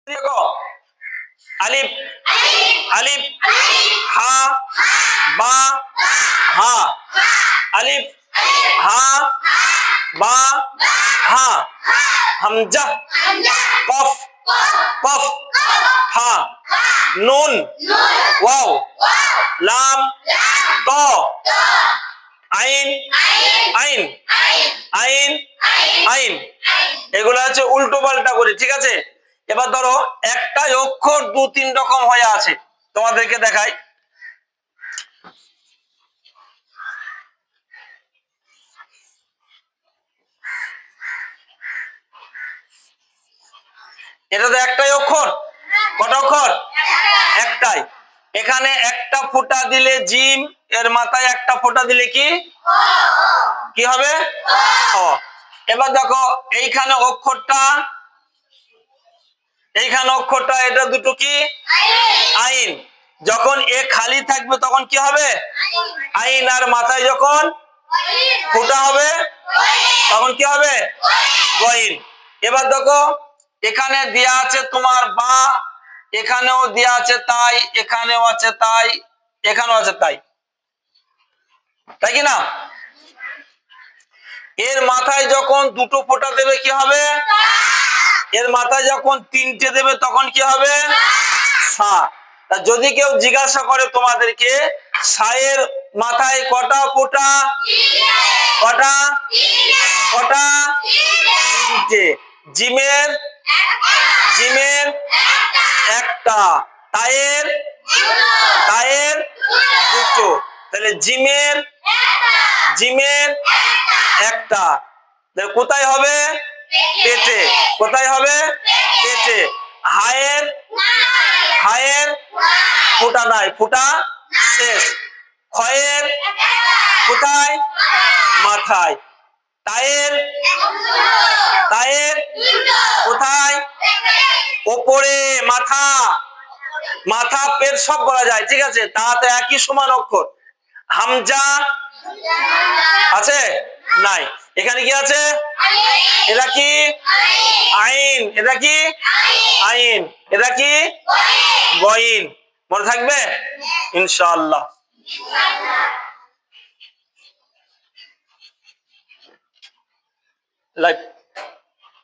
দেখো আলিফ আলিফ হা বা হা আলিফ হা বা হা হামজা কফ কফ হা নুন ওয়াও লাম ত আইন আইন আইন আইন এগুলো হচ্ছে উল্টো পাল্টা করে, ঠিক আছে। এবার ধরো একটাই অক্ষর দু তিন রকম হয়ে আছে, তোমাদেরকে দেখাই। এটা তো একটাই অক্ষর, কটা অক্ষর? একটাই। এখানে একটা ফোঁটা দিলে জিম, এর মাথায় একটা ফোঁটা দিলে কি হবে? খ। এবার দেখো এইখানে অক্ষরটা, এটা দুটো কি? আইন। যখন এ খালি থাকবে তখন কি হবে? আইন। আর মাথায় যখন ফোঁটা হবে তখন কি হবে? গইন। এবার দেখো এখানে দেয়া আছে তোমার বা, এখানেও দেয়া আছে তাই, এখানেও আছে তাই, এখানেও আছে তাই, তাই কি না? এর মাথায় যখন দুটো ফোঁটা দেবে কি হবে? এর মাথায় যখন তিনটে দেবে তখন কি হবে? সা। যদি কেউ জিজ্ঞাসা করে তোমাদেরকে সায়ের মাথায় কটা ফোঁটা? কটা? কটা? তিনটে। জিমের একটা, তায়ের দুটো। তাহলে জিমের একটা, কোথায় হবে? পেটে। কোথায় হবে? পেটে। হায়ের ফোঁটা নাই, ফোঁটা শেষ। খয়ের কোথায়? মাথায়। তায়ের কোথায়? ওপরে। মাথা পেট সব বলা যায়, ঠিক আছে। তাতে একই সমান অক্ষর। হামজা আছে? নাই। এখানে কি আছে? এটা কি? আইন। এটা কি? আইন। এটা কি? গইন। মনে থাকবে ইনশাআল্লাহ। লাইক